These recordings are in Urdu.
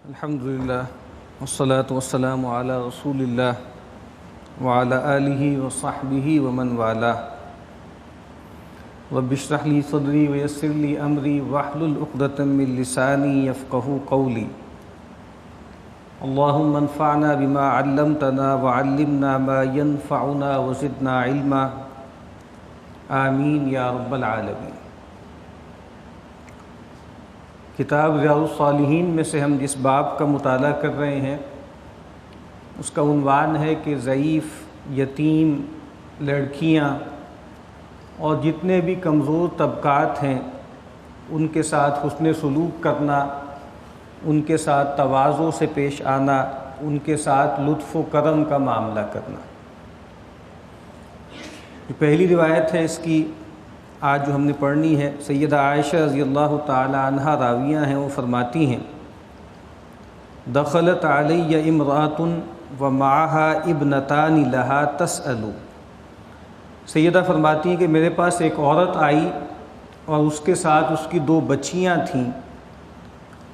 الحمدللہ والصلاة والسلام علی رسول اللہ وعلی آلہ وصحبہ ومن والاه. رب اشرح لی صدری ویسر لی امری واحلل عقدۃ من لسانی یفقہوا قولی. اللہم انفعنا بما علمتنا وعلمنا ما ينفعنا وزدنا علما. آمین یا رب العالمین. کتاب ریاض الصالحین میں سے ہم جس باب کا مطالعہ کر رہے ہیں اس کا عنوان ہے کہ ضعیف، یتیم، لڑکیاں اور جتنے بھی کمزور طبقات ہیں ان کے ساتھ حسن سلوک کرنا، ان کے ساتھ تواضع سے پیش آنا، ان کے ساتھ لطف و کرم کا معاملہ کرنا. یہ پہلی روایت ہے اس کی آج جو ہم نے پڑھنی ہے. سیدہ عائشہ رضی اللہ تعالی عنہا راویہ ہیں، وہ فرماتی ہیں دخلت علی امرأۃ ومعها ابنتان لها تسأل. سیدہ فرماتی ہیں کہ میرے پاس ایک عورت آئی اور اس کے ساتھ اس کی 2 بچیاں تھیں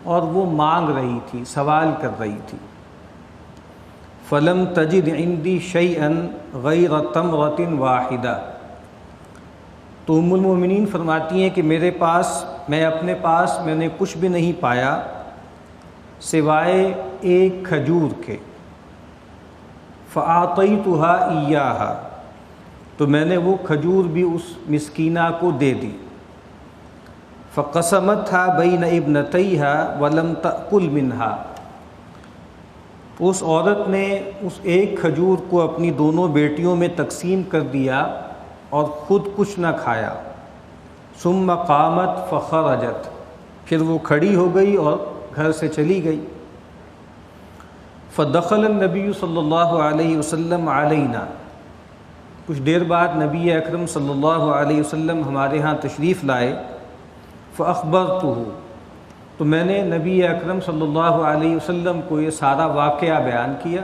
اور وہ مانگ رہی تھی، سوال کر رہی تھی. فلم تجد عندی شیئا غیر تمرۃ واحدہ. تو ام المومنین فرماتی ہیں کہ میں اپنے پاس میں نے کچھ بھی نہیں پایا سوائے ایک کھجور کے. فأعطیتها ایاها. تو میں نے وہ کھجور بھی اس مسکینہ کو دے دی. فقسمتها بین ابنتیها ولم تأکل منها. اس عورت نے اس ایک کھجور کو اپنی دونوں بیٹیوں میں تقسیم کر دیا اور خود کچھ نہ کھایا. ثم قامت فخرجت. پھر وہ کھڑی ہو گئی اور گھر سے چلی گئی. فدخل النبی صلی اللہ علیہ وسلم علینا. کچھ دیر بعد نبی اکرم صلی اللہ علیہ وسلم ہمارے ہاں تشریف لائے. فاخبرتہ. تو میں نے نبی اکرم صلی اللہ علیہ وسلم کو یہ سارا واقعہ بیان کیا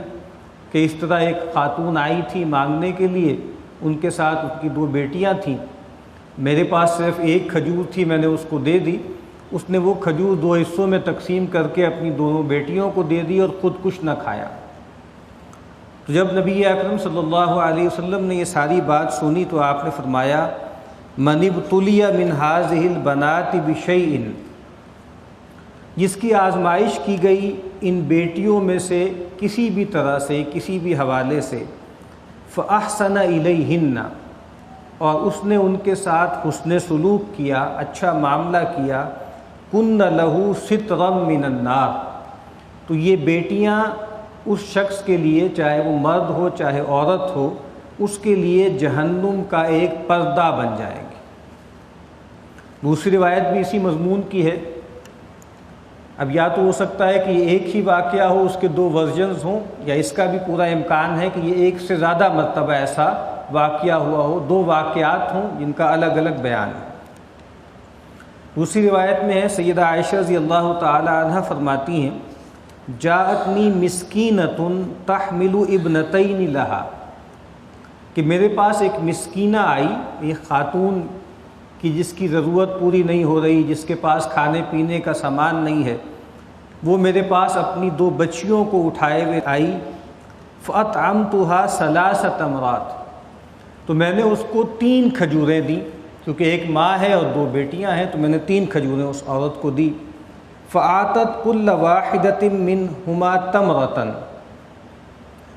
کہ اس طرح ایک خاتون آئی تھی مانگنے کے لیے، ان کے ساتھ ان کی 2 بیٹیاں تھیں، میرے پاس صرف ایک کھجور تھی، میں نے اس کو دے دی. اس نے وہ کھجور 2 حصوں میں تقسیم کر کے اپنی دونوں بیٹیوں کو دے دی اور خود کچھ نہ کھایا. تو جب نبی اکرم صلی اللہ علیہ وسلم نے یہ ساری بات سنی تو آپ نے فرمایا من ابتلی من هذه البنات بشیء. جس کی آزمائش کی گئی ان بیٹیوں میں سے کسی بھی طرح سے، کسی بھی حوالے سے، فأحسن الیہن. اور اس نے ان کے ساتھ حسن سلوک کیا، اچھا معاملہ کیا. کن لہ سترا من النار. تو یہ بیٹیاں اس شخص کے لیے، چاہے وہ مرد ہو چاہے عورت ہو، اس کے لیے جہنم کا ایک پردہ بن جائیں گی. دوسری روایت بھی اسی مضمون کی ہے. اب یا تو ہو سکتا ہے کہ یہ ایک ہی واقعہ ہو، اس کے 2 ورژنز ہوں، یا اس کا بھی پورا امکان ہے کہ یہ ایک سے زیادہ مرتبہ ایسا واقعہ ہوا ہو، 2 واقعات ہوں جن کا الگ الگ بیان ہے. دوسری روایت میں ہے سیدہ عائشہ رضی اللہ تعالی عنہ فرماتی ہیں جاءتنی مسکینۃ تحمل ابنتین لہا. کہ میرے پاس ایک مسکینہ آئی، ایک خاتون کی جس کی ضرورت پوری نہیں ہو رہی، جس کے پاس کھانے پینے کا سامان نہیں ہے، وہ میرے پاس اپنی 2 بچیوں کو اٹھائے ہوئے آئی. فأطعمتها 3 تمرات. تو میں نے اس کو 3 کھجوریں دیں، کیونکہ ایک ماں ہے اور 2 بیٹیاں ہیں، تو میں نے 3 کھجوریں اس عورت کو دی. فآتت كل واحدة منهما تمرة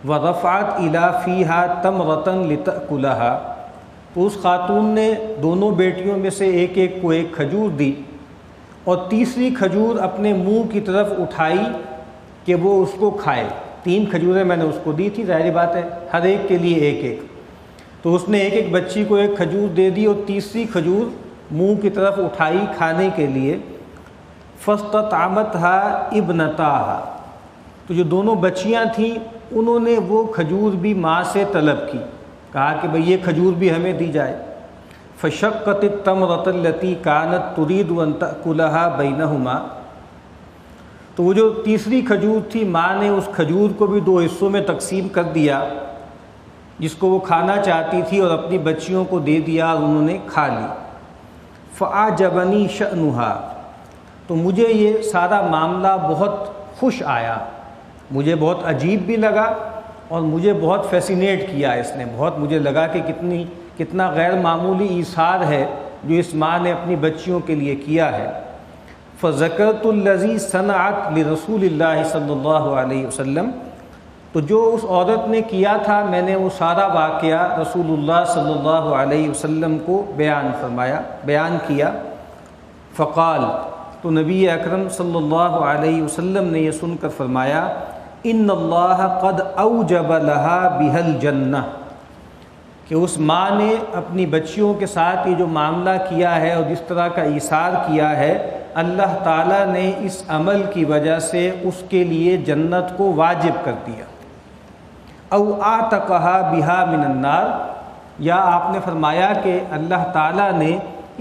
ورفعت إلى فيها تمرة لتأكلها. تو اس خاتون نے دونوں بیٹیوں میں سے ایک ایک کو ایک کھجور دی اور تیسری کھجور اپنے منہ کی طرف اٹھائی کہ وہ اس کو کھائے. 3 کھجوریں میں نے اس کو دی تھی، ظاہر بات ہے ہر ایک کے لیے ایک ایک. تو اس نے ایک ایک بچی کو ایک کھجور دے دی اور تیسری کھجور منہ کی طرف اٹھائی کھانے کے لیے. فاستطعمتها ابنتاها. تو جو دونوں بچیاں تھیں انہوں نے وہ کھجور بھی ماں سے طلب کی، کہا کہ بھئی یہ کھجور بھی ہمیں دی جائے. فشقت التمرۃ التي كانت تريد ان تأكلها بينهما. تو وہ جو تیسری کھجور تھی ماں نے اس کھجور کو بھی 2 حصوں میں تقسیم کر دیا جس کو وہ کھانا چاہتی تھی، اور اپنی بچیوں کو دے دیا اور انہوں نے کھا لی. فأعجبنی شأنها. تو مجھے یہ سارا معاملہ بہت خوش آیا، مجھے بہت عجیب بھی لگا اور مجھے بہت فیسینیٹ کیا اس نے، بہت مجھے لگا کہ کتنا غیر معمولی ایثار ہے جو اس ماں نے اپنی بچیوں کے لیے کیا ہے۔ فذکرت الذی صنعت لرسول اللہ صلی اللہ علیہ وسلم، تو جو اس عورت نے کیا تھا میں نے وہ سارا واقعہ رسول اللہ صلی اللہ علیہ وسلم کو بیان کیا۔ فقال، تو نبی اکرم صلی اللہ علیہ وسلم نے یہ سن کر فرمایا، ان اللہ قد اوجب لها بها الجنہ، کہ اس ماں نے اپنی بچیوں کے ساتھ یہ جو معاملہ کیا ہے اور جس طرح کا ایثار کیا ہے، اللہ تعالیٰ نے اس عمل کی وجہ سے اس کے لیے جنت کو واجب کر دیا۔ او اعتقها بها من النار، یا آپ نے فرمایا کہ اللہ تعالیٰ نے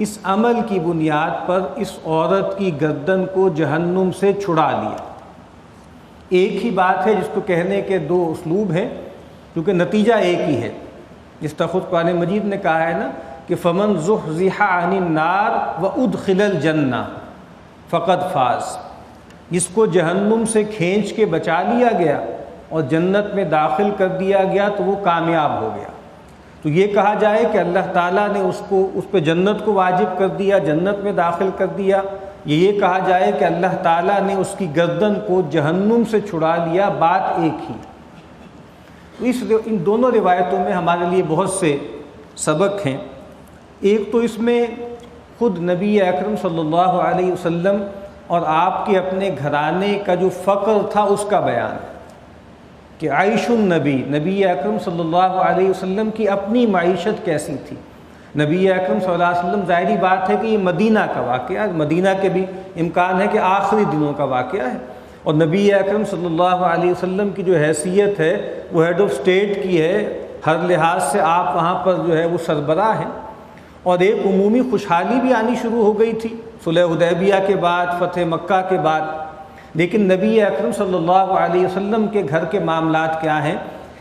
اس عمل کی بنیاد پر اس عورت کی گردن کو جہنم سے چھڑا لیا۔ ایک ہی بات ہے جس کو کہنے کے دو اسلوب ہیں، کیونکہ نتیجہ ایک ہی ہے، جس طرح خود قرآن مجید نے کہا ہے نا کہ فمن زحزح عن النار وادخل الجنہ فقد فاز، جس کو جہنم سے کھینچ کے بچا لیا گیا اور جنت میں داخل کر دیا گیا تو وہ کامیاب ہو گیا۔ تو یہ کہا جائے کہ اللہ تعالیٰ نے اس پہ جنت کو واجب کر دیا، جنت میں داخل کر دیا، یہ کہا جائے کہ اللہ تعالیٰ نے اس کی گردن کو جہنم سے چھڑا لیا، بات ایک ہی۔ ان دونوں روایتوں میں ہمارے لیے بہت سے سبق ہیں۔ ایک تو اس میں خود نبی اکرم صلی اللہ علیہ وسلم اور آپ کے اپنے گھرانے کا جو فقر تھا اس کا بیان ہے کہ عیش النبی، نبی اکرم صلی اللہ علیہ وسلم کی اپنی معیشت کیسی تھی۔ نبی اکرم صلی اللہ علیہ وسلم، ظاہری بات ہے کہ یہ مدینہ کا واقعہ ہے، مدینہ کے بھی امکان ہے کہ آخری دنوں کا واقعہ ہے، اور نبی اکرم صلی اللہ علیہ وسلم کی جو حیثیت ہے وہ ہیڈ آف اسٹیٹ کی ہے، ہر لحاظ سے آپ وہاں پر جو ہے وہ سربراہ ہیں، اور ایک عمومی خوشحالی بھی آنی شروع ہو گئی تھی صلح حدیبیہ کے بعد، فتح مکہ کے بعد۔ لیکن نبی اکرم صلی اللہ علیہ وسلم کے گھر کے معاملات کیا ہیں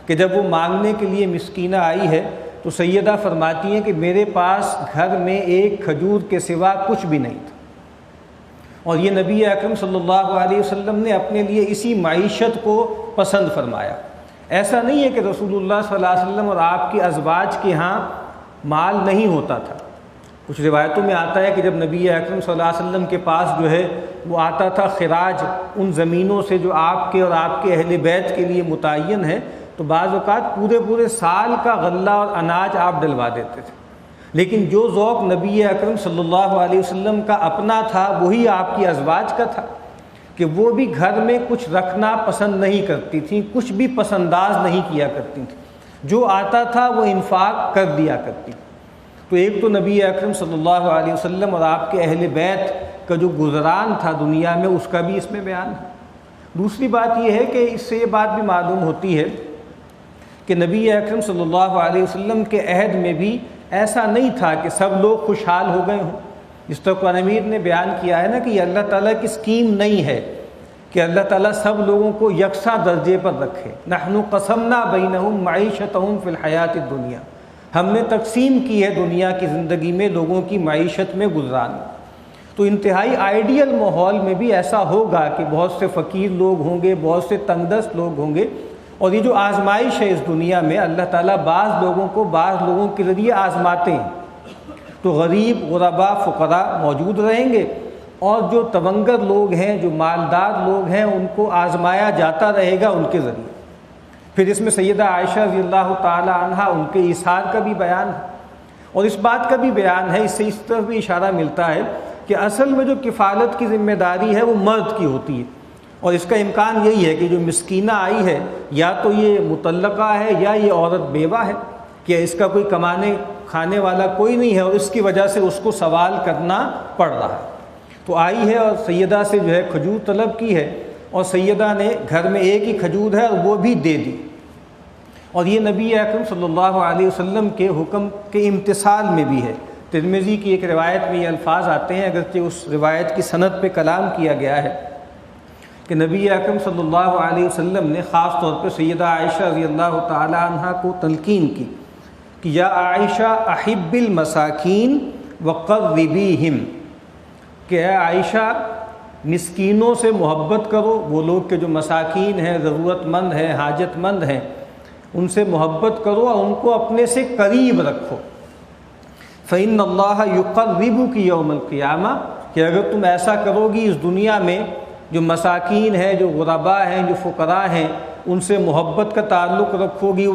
کہ جب وہ مانگنے کے لیے مسکینہ آئی ہے تو سیدہ فرماتی ہیں کہ میرے پاس گھر میں ایک کھجور کے سوا کچھ بھی نہیں تھا، اور یہ نبی اکرم صلی اللہ علیہ وسلم نے اپنے لیے اسی معیشت کو پسند فرمایا۔ ایسا نہیں ہے کہ رسول اللہ صلی اللہ علیہ وسلم اور آپ کی ازواج کے ہاں مال نہیں ہوتا تھا۔ کچھ روایتوں میں آتا ہے کہ جب نبی اکرم صلی اللہ علیہ وسلم کے پاس جو ہے وہ آتا تھا خراج ان زمینوں سے جو آپ کے اور آپ کے اہل بیت کے لیے متعین ہے، تو بعض اوقات پورے سال کا غلہ اور اناج آپ ڈلوا دیتے تھے۔ لیکن جو ذوق نبی اکرم صلی اللہ علیہ وسلم کا اپنا تھا وہی آپ کی ازواج کا تھا، کہ وہ بھی گھر میں کچھ رکھنا پسند نہیں کرتی تھیں، کچھ بھی پسنداز نہیں کیا کرتی تھیں، جو آتا تھا وہ انفاق کر دیا کرتی۔ تو ایک تو نبی اکرم صلی اللہ علیہ وسلم اور آپ کے اہل بیت کا جو گزران تھا دنیا میں، اس کا بھی اس میں بیان ہے۔ دوسری بات یہ ہے کہ اس سے یہ بات بھی معلوم ہوتی ہے کہ نبی اکرم صلی اللہ علیہ وسلم کے عہد میں بھی ایسا نہیں تھا کہ سب لوگ خوشحال ہو گئے ہوں۔ جس طرح قرآن مجید نے بیان کیا ہے نا کہ یہ اللہ تعالیٰ کی اسکیم نہیں ہے کہ اللہ تعالیٰ سب لوگوں کو یکساں درجے پر رکھے۔ نحن قسمنا بینہم معیشتہم فی الحیات الدنیا، ہم نے تقسیم کی ہے دنیا کی زندگی میں لوگوں کی معیشت میں گزران۔ تو انتہائی آئیڈیل ماحول میں بھی ایسا ہوگا کہ بہت سے فقیر لوگ ہوں گے، بہت سے تنگ دست لوگ ہوں گے، اور یہ جو آزمائش ہے اس دنیا میں اللہ تعالیٰ بعض لوگوں کو بعض لوگوں کے ذریعے آزماتے ہیں، تو غریب، غربا، فقراء موجود رہیں گے، اور جو تونگر لوگ ہیں، جو مالدار لوگ ہیں، ان کو آزمایا جاتا رہے گا ان کے ذریعے۔ پھر اس میں سیدہ عائشہ رضی اللہ تعالی عنہ ان کے ایثار کا بھی بیان ہے، اور اس بات کا بھی بیان ہے، اس سے اس طرف بھی اشارہ ملتا ہے کہ اصل میں جو کفالت کی ذمہ داری ہے وہ مرد کی ہوتی ہے، اور اس کا امکان یہی ہے کہ جو مسکینہ آئی ہے یا تو یہ مطلقہ ہے یا یہ عورت بیوہ ہے، کہ اس کا کوئی کمانے کھانے والا کوئی نہیں ہے اور اس کی وجہ سے اس کو سوال کرنا پڑ رہا ہے۔ تو آئی ہے اور سیدہ سے جو ہے کھجور طلب کی ہے، اور سیدہ نے گھر میں ایک ہی کھجور ہے اور وہ بھی دے دی، اور یہ نبی اکرم صلی اللہ علیہ وسلم کے حکم کے امتثال میں بھی ہے۔ ترمذی کی ایک روایت میں یہ الفاظ آتے ہیں، اگرچہ اس روایت کی سند پہ کلام کیا گیا ہے، کہ نبی اکرم صلی اللہ علیہ وسلم نے خاص طور پہ سیدہ عائشہ رضی اللہ تعالی عنہ کو تلقین کی کہ یا عائشہ احب المساکین وقربیہم، کہ اے عائشہ مسکینوں سے محبت کرو، وہ لوگ کہ جو مساکین ہیں، ضرورت مند ہیں، حاجت مند ہیں، ان سے محبت کرو اور ان کو اپنے سے قریب رکھو۔ فإن اللہ یقربک یوم القیامہ، کہ اگر تم ایسا کرو گی اس دنیا میں، جو مساکین ہیں، جو غرباء ہیں، جو فقراء ہیں، ان سے محبت کا تعلق رکھو گی،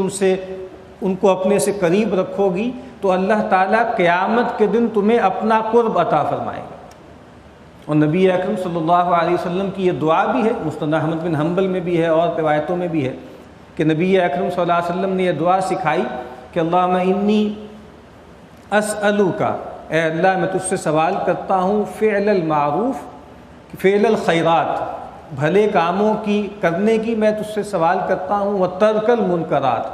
ان کو اپنے سے قریب رکھو گی، تو اللہ تعالیٰ قیامت کے دن تمہیں اپنا قرب عطا فرمائے گا۔ اور نبی اکرم صلی اللہ علیہ وسلم کی یہ دعا بھی ہے، مسند احمد بن حنبل میں بھی ہے اور روایتوں میں بھی ہے کہ نبی اکرم صلی اللہ علیہ وسلم نے یہ دعا سکھائی کہ اللہم انی اسألک، اے اللہ میں تجھ سے سوال کرتا ہوں، فعل المعروف، فعل الخیرات، بھلے کاموں کی کرنے کی میں تجھ سے سوال کرتا ہوں، وترک المنکرات،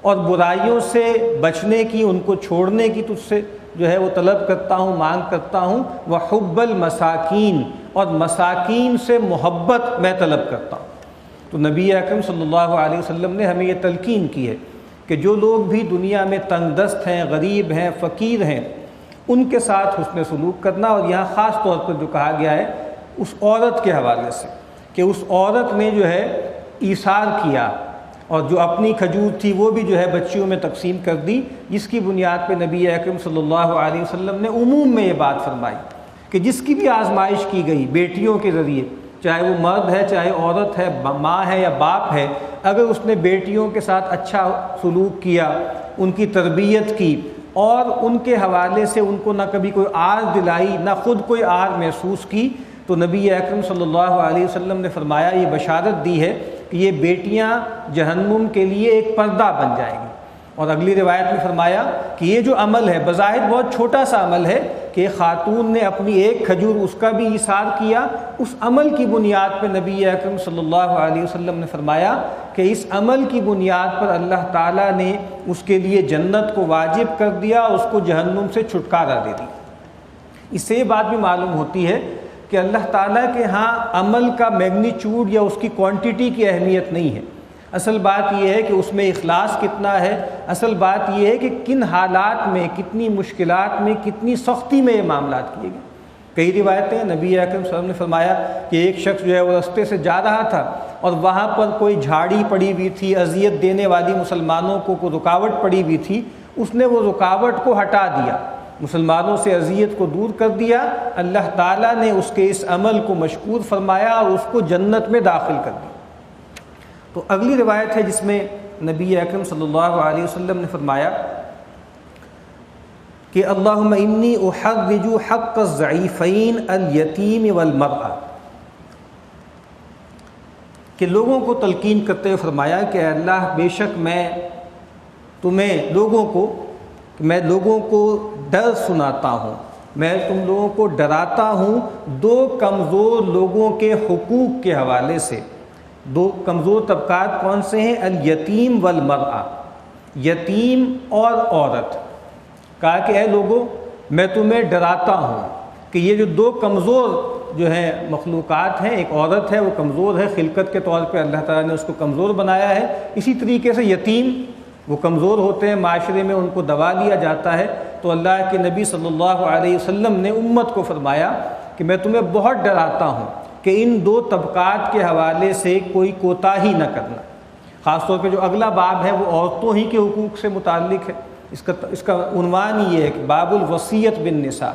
اور برائیوں سے بچنے کی، ان کو چھوڑنے کی تجھ سے جو ہے وہ طلب کرتا ہوں، مانگ کرتا ہوں، وحب المساکین، اور مساکین سے محبت میں طلب کرتا ہوں۔ تو نبی اکرم صلی اللہ علیہ وسلم نے ہمیں یہ تلقین کی ہے کہ جو لوگ بھی دنیا میں تنگ دست ہیں، غریب ہیں، فقیر ہیں، ان کے ساتھ حسن سلوک کرنا، اور یہاں خاص طور پر جو کہا گیا ہے اس عورت کے حوالے سے کہ اس عورت نے جو ہے ایثار کیا اور جو اپنی کھجور تھی وہ بھی جو ہے بچیوں میں تقسیم کر دی، جس کی بنیاد پہ نبی اکرم صلی اللہ علیہ وسلم نے عموم میں یہ بات فرمائی کہ جس کی بھی آزمائش کی گئی بیٹیوں کے ذریعے، چاہے وہ مرد ہے، چاہے عورت ہے، ماں ہے یا باپ ہے، اگر اس نے بیٹیوں کے ساتھ اچھا سلوک کیا، ان کی تربیت کی اور ان کے حوالے سے ان کو نہ کبھی کوئی آر دلائی، نہ خود کوئی آر محسوس کی، تو نبی اکرم صلی اللہ علیہ وسلم نے فرمایا، یہ بشارت دی ہے کہ یہ بیٹیاں جہنم کے لیے ایک پردہ بن جائیں گی۔ اور اگلی روایت میں فرمایا کہ یہ جو عمل ہے بظاہر بہت چھوٹا سا عمل ہے کہ خاتون نے اپنی ایک کھجور اس کا بھی ایثار کیا، اس عمل کی بنیاد پہ نبی اکرم صلی اللہ علیہ وسلم نے فرمایا کہ اس عمل کی بنیاد پر اللہ تعالیٰ نے اس کے لیے جنت کو واجب کر دیا اور اس کو جہنم سے چھٹکارا دے دی۔ اس سے یہ بات بھی معلوم ہوتی ہے کہ اللہ تعالیٰ کے ہاں عمل کا میگنیچیوڈ یا اس کی کوانٹٹی کی اہمیت نہیں ہے، اصل بات یہ ہے کہ اس میں اخلاص کتنا ہے، اصل بات یہ ہے کہ کن حالات میں، کتنی مشکلات میں، کتنی سختی میں یہ معاملات کیے گئے۔ کئی روایتیں نبی اکرم صلی اللہ علیہ وسلم نے فرمایا کہ ایک شخص جو ہے وہ رستے سے جا رہا تھا اور وہاں پر کوئی جھاڑی پڑی ہوئی تھی، اذیت دینے والی مسلمانوں کو کوئی رکاوٹ پڑی ہوئی تھی، اس نے وہ رکاوٹ کو ہٹا دیا، مسلمانوں سے اذیت کو دور کر دیا، اللہ تعالیٰ نے اس کے اس عمل کو مشکور فرمایا اور اس کو جنت میں داخل کر دیا۔ تو اگلی روایت ہے جس میں نبی اکرم صلی اللہ علیہ وسلم نے فرمایا کہ اللہم انی احرج حق الضعیفین الیتیم والمرأة، کہ لوگوں کو تلقین کرتے ہوئے فرمایا کہ اے اللہ بے شک میں لوگوں کو ڈر سناتا ہوں، میں تم لوگوں کو ڈراتا ہوں دو کمزور لوگوں کے حقوق کے حوالے سے۔ دو کمزور طبقات کون سے ہیں؟ الیتیم والمرأة، یتیم اور عورت۔ کہا کہ اے لوگو میں تمہیں ڈراتا ہوں کہ یہ جو دو کمزور جو ہیں مخلوقات ہیں، ایک عورت ہے وہ کمزور ہے، خلقت کے طور پہ اللہ تعالیٰ نے اس کو کمزور بنایا ہے، اسی طریقے سے یتیم وہ کمزور ہوتے ہیں، معاشرے میں ان کو دبا لیا جاتا ہے۔ تو اللہ کے نبی صلی اللہ علیہ وسلم نے امت کو فرمایا کہ میں تمہیں بہت ڈراتا ہوں کہ ان دو طبقات کے حوالے سے کوئی کوتاہی نہ کرنا۔ خاص طور پہ جو اگلا باب ہے وہ عورتوں ہی کے حقوق سے متعلق ہے، اس کا عنوان ہی ہے کہ باب الوصیت بالنساء،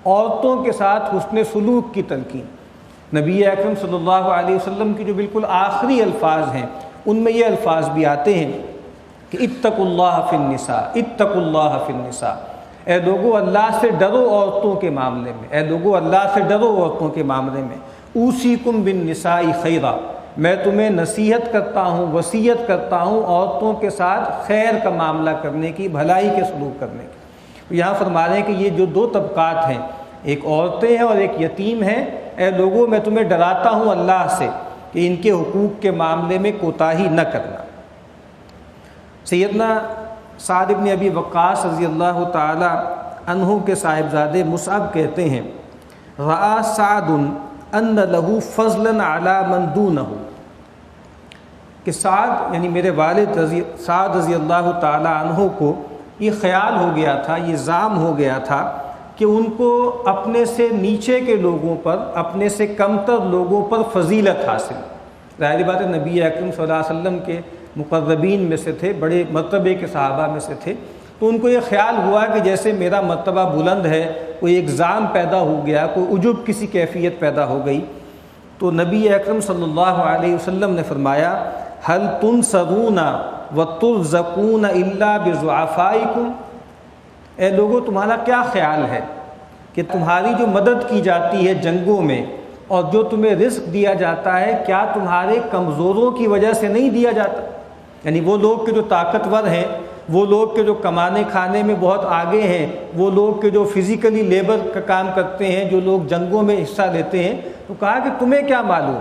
عورتوں کے ساتھ حسن سلوک کی تلقین۔ نبی اکرم صلی اللہ علیہ وسلم کی جو بالکل آخری الفاظ ہیں ان میں یہ الفاظ بھی آتے ہیں کہ اتقوا اللہ فی النساء، اتقوا اللہ فی النساء، اے لوگو اللہ سے ڈرو عورتوں کے معاملے میں، اے لوگو اللہ سے ڈرو عورتوں کے معاملے میں۔ اوصیکم بالنساء خیرا، میں تمہیں نصیحت کرتا ہوں، وصیت کرتا ہوں عورتوں کے ساتھ خیر کا معاملہ کرنے کی، بھلائی کے سلوک کرنے کی۔ یہاں فرما رہے ہیں کہ یہ جو دو طبقات ہیں، ایک عورتیں ہیں اور ایک یتیم ہیں، اے لوگوں میں تمہیں ڈراتا ہوں اللہ سے کہ ان کے حقوق کے معاملے میں کوتاہی نہ کرنا۔ سیدنا سعد بن ابی وقاص رضی اللہ تعالی عنہ کے صاحبزادے مصعب کہتے ہیں رأى سعد ان له فضلا علی من دونہ، کہ سعد یعنی میرے والد سعد رضی اللہ تعالی عنہ کو یہ خیال ہو گیا تھا، یہ زعم ہو گیا تھا کہ ان کو اپنے سے نیچے کے لوگوں پر، اپنے سے کمتر لوگوں پر فضیلت حاصل۔ ظاہر بات ہے نبی اکرم صلی اللہ علیہ وسلم کے مقربین میں سے تھے، بڑے مرتبے کے صحابہ میں سے تھے، تو ان کو یہ خیال ہوا کہ جیسے میرا مرتبہ بلند ہے، کوئی ایگزام پیدا ہو گیا، کوئی عجب کسی کیفیت پیدا ہو گئی، تو نبی اکرم صلی اللہ علیہ وسلم نے فرمایا هل تنصرون وترزقون الا بضعفائکم، اے لوگوں تمہارا کیا خیال ہے کہ تمہاری جو مدد کی جاتی ہے جنگوں میں اور جو تمہیں رزق دیا جاتا ہے، کیا تمہارے کمزوروں کی وجہ سے نہیں دیا جاتا؟ یعنی وہ لوگ کہ جو طاقتور ہیں، وہ لوگ کہ جو کمانے کھانے میں بہت آگے ہیں، وہ لوگ کہ جو فزیکلی لیبر کا کام کرتے ہیں، جو لوگ جنگوں میں حصہ لیتے ہیں، تو کہا کہ تمہیں کیا معلوم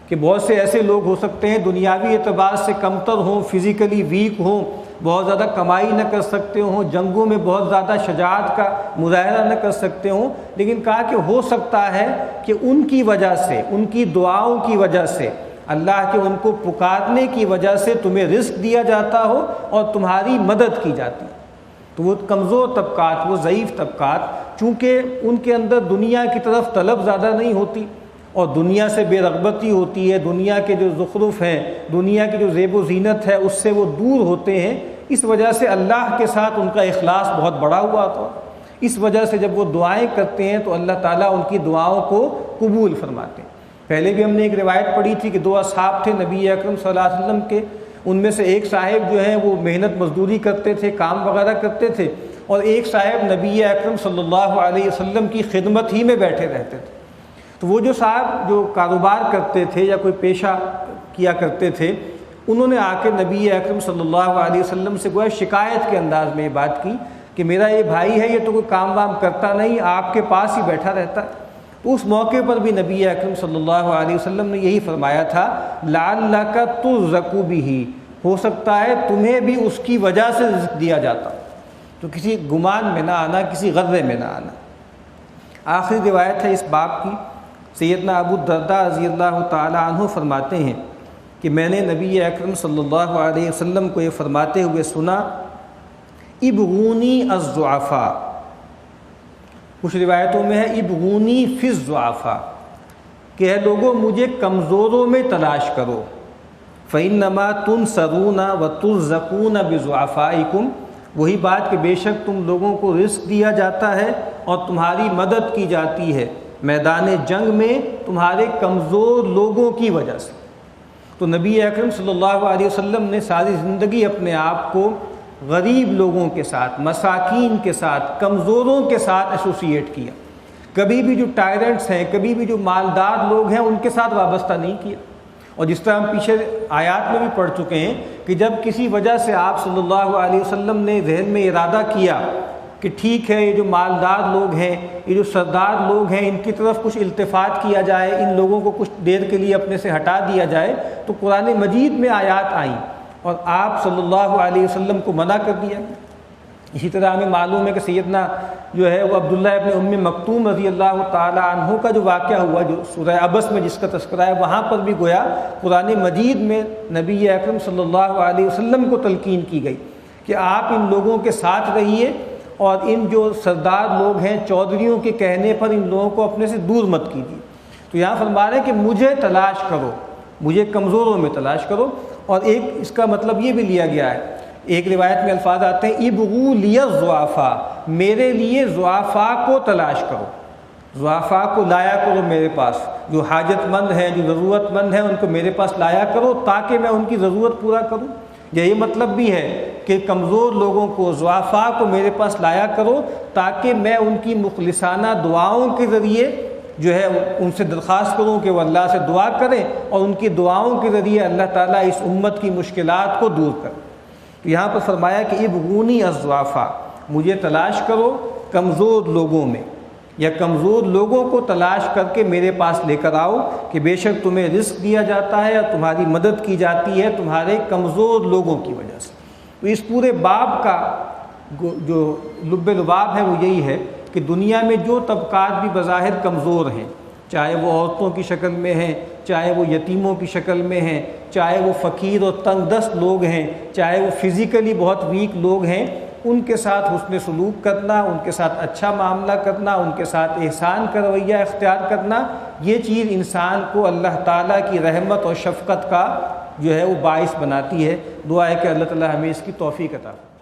کہ بہت سے ایسے لوگ ہو سکتے ہیں دنیاوی اعتبار سے کمتر ہوں، فزیکلی ویک ہوں، بہت زیادہ کمائی نہ کر سکتے ہوں، جنگوں میں بہت زیادہ شجاعت کا مظاہرہ نہ کر سکتے ہوں، لیکن کہا کہ ہو سکتا ہے کہ ان کی وجہ سے، ان کی دعاؤں کی وجہ سے، اللہ کے ان کو پکارنے کی وجہ سے تمہیں رزق دیا جاتا ہو اور تمہاری مدد کی جاتی ہے۔ تو وہ کمزور طبقات، وہ ضعیف طبقات، چونکہ ان کے اندر دنیا کی طرف طلب زیادہ نہیں ہوتی اور دنیا سے بے رغبتی ہوتی ہے، دنیا کے جو زخرف ہیں، دنیا کی جو زیب و زینت ہے اس سے وہ دور ہوتے ہیں، اس وجہ سے اللہ کے ساتھ ان کا اخلاص بہت بڑا ہوا تھا۔ اس وجہ سے جب وہ دعائیں کرتے ہیں تو اللہ تعالیٰ ان کی دعاؤں کو قبول فرماتے ہیں۔ پہلے بھی ہم نے ایک روایت پڑھی تھی کہ 2 اصحاب تھے نبی اکرم صلی اللہ علیہ وسلم کے، ان میں سے ایک صاحب جو ہیں وہ محنت مزدوری کرتے تھے، کام وغیرہ کرتے تھے، اور ایک صاحب نبی اکرم صلی اللہ علیہ وسلم کی خدمت ہی میں بیٹھے رہتے تھے۔ تو وہ جو صاحب جو کاروبار کرتے تھے یا کوئی پیشہ کیا کرتے تھے، انہوں نے آ کے نبی اکرم صلی اللہ علیہ وسلم سے گویا شکایت کے انداز میں یہ بات کی کہ میرا یہ بھائی ہے، یہ تو کوئی کام وام کرتا نہیں، آپ کے پاس ہی بیٹھا رہتا ہے۔ تو اس موقع پر بھی نبی اکرم صلی اللہ علیہ وسلم نے یہی فرمایا تھا لعلک ترزق بہ، ہو سکتا ہے تمہیں بھی اس کی وجہ سے رزق دیا جاتا، تو کسی گمان میں نہ آنا، کسی غرضے میں نہ آنا۔ آخری روایت ہے اس باب کی، سیدنا ابو الدرداء رضی اللہ تعالی عنہ فرماتے ہیں کہ میں نے نبی اکرم صلی اللہ علیہ وسلم کو یہ فرماتے ہوئے سنا ابغونی الضعفاء، کچھ روایتوں میں ہے ابغونی فی الضعفاء، کہ اے لوگوں مجھے کمزوروں میں تلاش کرو، فإنما تنصرون وترزقون بضعفائکم، وہی بات کہ بے شک تم لوگوں کو رزق دیا جاتا ہے اور تمہاری مدد کی جاتی ہے میدان جنگ میں تمہارے کمزور لوگوں کی وجہ سے۔ تو نبی اکرم صلی اللہ علیہ وسلم نے ساری زندگی اپنے آپ کو غریب لوگوں کے ساتھ، مساکین کے ساتھ، کمزوروں کے ساتھ ایسوسیٹ کیا، کبھی بھی جو ٹائرنٹس ہیں، کبھی بھی جو مالدار لوگ ہیں ان کے ساتھ وابستہ نہیں کیا۔ اور جس طرح ہم پیچھے آیات میں بھی پڑھ چکے ہیں کہ جب کسی وجہ سے آپ صلی اللہ علیہ وسلم نے ذہن میں ارادہ کیا کہ ٹھیک ہے یہ جو مالدار لوگ ہیں، یہ جو سردار لوگ ہیں، ان کی طرف کچھ التفات کیا جائے، ان لوگوں کو کچھ دیر کے لیے اپنے سے ہٹا دیا جائے، تو قرآن مجید میں آیات آئیں اور آپ صلی اللہ علیہ وسلم کو منع کر دیا۔ اسی طرح ہمیں معلوم ہے کہ سیدنا جو ہے وہ عبداللہ ابن ام مکتوم رضی اللہ تعالی عنہ کا جو واقعہ ہوا، جو سورہ عبس میں جس کا تذکرہ ہے، وہاں پر بھی گویا قرآن مجید میں نبی اکرم صلی اللہ علیہ وسلم کو تلقین کی گئی کہ آپ ان لوگوں کے ساتھ رہیے اور ان جو سردار لوگ ہیں، چودھریوں کے کہنے پر ان لوگوں کو اپنے سے دور مت کیجیے۔ تو یہاں فرما رہے ہیں کہ مجھے تلاش کرو، مجھے کمزوروں میں تلاش کرو۔ اور ایک اس کا مطلب یہ بھی لیا گیا ہے، ایک روایت میں الفاظ آتے ہیں ابغوا لی الضعفاء، میرے لیے ضعفاء کو تلاش کرو، ضعفاء کو لایا کرو میرے پاس، جو حاجت مند ہیں، جو ضرورت مند ہیں، ان کو میرے پاس لایا کرو تاکہ میں ان کی ضرورت پورا کروں۔ یہی مطلب بھی ہے کہ کمزور لوگوں کو، ضعفاء کو میرے پاس لایا کرو تاکہ میں ان کی مخلصانہ دعاؤں کے ذریعے جو ہے ان سے درخواست کروں کہ وہ اللہ سے دعا کریں اور ان کی دعاؤں کے ذریعے اللہ تعالیٰ اس امت کی مشکلات کو دور کرے۔ تو یہاں پر فرمایا کہ ابغونی الضعفاء، مجھے تلاش کرو کمزور لوگوں میں، یا کمزور لوگوں کو تلاش کر کے میرے پاس لے کر آؤ کہ بے شک تمہیں رزق دیا جاتا ہے اور تمہاری مدد کی جاتی ہے تمہارے کمزور لوگوں کی وجہ سے۔ تو اس پورے باب کا جو لب لباب ہے وہ یہی ہے کہ دنیا میں جو طبقات بھی بظاہر کمزور ہیں، چاہے وہ عورتوں کی شکل میں ہیں، چاہے وہ یتیموں کی شکل میں ہیں، چاہے وہ فقیر اور تنگ دست لوگ ہیں، چاہے وہ فزیکلی بہت ویک لوگ ہیں، ان کے ساتھ حسن سلوک کرنا، ان کے ساتھ اچھا معاملہ کرنا، ان کے ساتھ احسان کا رویہ اختیار کرنا، یہ چیز انسان کو اللہ تعالیٰ کی رحمت اور شفقت کا جو ہے وہ باعث بناتی ہے۔ دعا ہے کہ اللہ تعالیٰ ہمیں اس کی توفیق عطا فرمائے۔